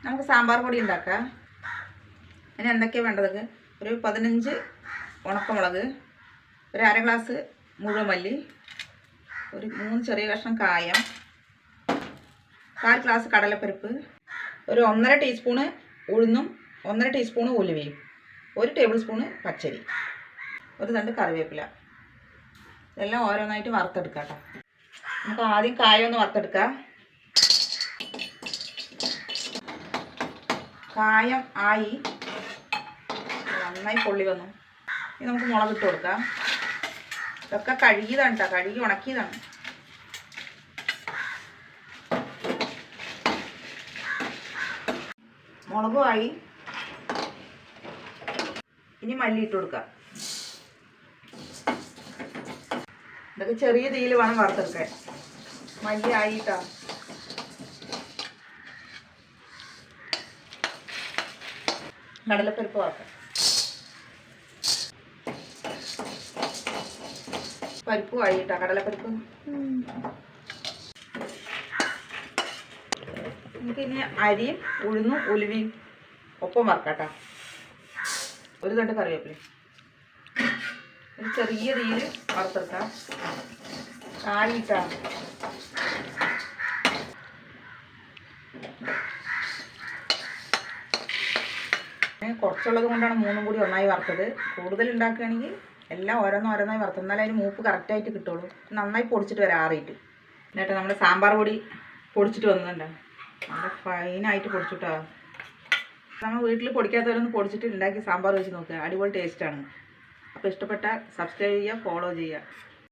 നമുക്ക് സാമ്പാർ പൊടി ഉണ്ടാക്കാം. അതിന് എന്തൊക്കെയാണ് വേണ്ടത്? ഒരു 15 ഉണക്കമുളക്, ഒരു അര ഗ്ലാസ് മുഴുവൻ മല്ലി, ഒരു 3 ചെറിയ കഷ്ണം കായം, 1/4 ഗ്ലാസ് കടലപ്പരിപ്പ്, ഒരു 1.5 ടീസ്പൂണ് ഉഴുന്നും 1.5 ടീസ്പൂണ് ഉലുവയും, 1 ടേബിൾ സ്പൂണ് പച്ചരി, ഒരു തണ്ട് കറിവേപ്പില. ഇതെല്ലാം ഓരോന്നായിട്ട് വറുത്തെടുക്കാം കേട്ടോ. നമുക്ക് ആദ്യം കായം ഒന്ന് വറുത്തെടുക്കാം. കായം ആയി നന്നായി പൊള്ളി വന്നു. ഇനി നമുക്ക് മുളക് ഇട്ട് കൊടുക്കാം. ഇതൊക്കെ കഴുകിയതാണ് കേട്ടോ, കഴുകി ഉണക്കിയതാണ്. മുളകും ആയി. ഇനി മല്ലി ഇട്ട് കൊടുക്കാം. ഇതൊക്കെ ചെറിയ തീയിൽ വേണം വറുത്തെടുക്കാൻ. മല്ലി ആയിട്ടാ. കടലപ്പരിപ്പ് വറുക്കാം. പരിപ്പും ആയിട്ടാ, കടലപ്പരിപ്പ്. നമുക്കിനി അരിയും ഉഴുന്നും ഉലുവയും ഒപ്പം വറുക്കാട്ടോ. ഒരു തണ്ട് കറിവേപ്പില. ഒരു ചെറിയ തീയിൽ വറുത്തെടുക്കാം. ആയിട്ടാ. കുറച്ചുള്ളത് കൊണ്ടാണ് 3 കൂടി ഒന്നായി വറുത്തത്. കൂടുതൽ ഉണ്ടാക്കുകയാണെങ്കിൽ എല്ലാം ഓരോന്നോരോന്നായി വറുത്തത്. എന്നാലും അതിന് മൂപ്പ് കറക്റ്റായിട്ട് കിട്ടുള്ളൂ. നന്നായി പൊടിച്ചിട്ട് വരാം ആറിയിട്ട്. എന്നിട്ട് നമ്മുടെ സാമ്പാർ പൊടി പൊടിച്ചിട്ട് വന്നിട്ടുണ്ടോ? നല്ല ഫൈനായിട്ട് പൊടിച്ചിട്ടോ. നമ്മൾ വീട്ടിൽ പൊടിക്കാത്തവരൊന്ന് പൊടിച്ചിട്ട് ഉണ്ടാക്കി സാമ്പാർ വെച്ച് നോക്കുക. അടിപൊളി ടേസ്റ്റാണ്. അപ്പോൾ ഇഷ്ടപ്പെട്ടാൽ സബ്സ്ക്രൈബ് ചെയ്യുക, ഫോളോ ചെയ്യുക.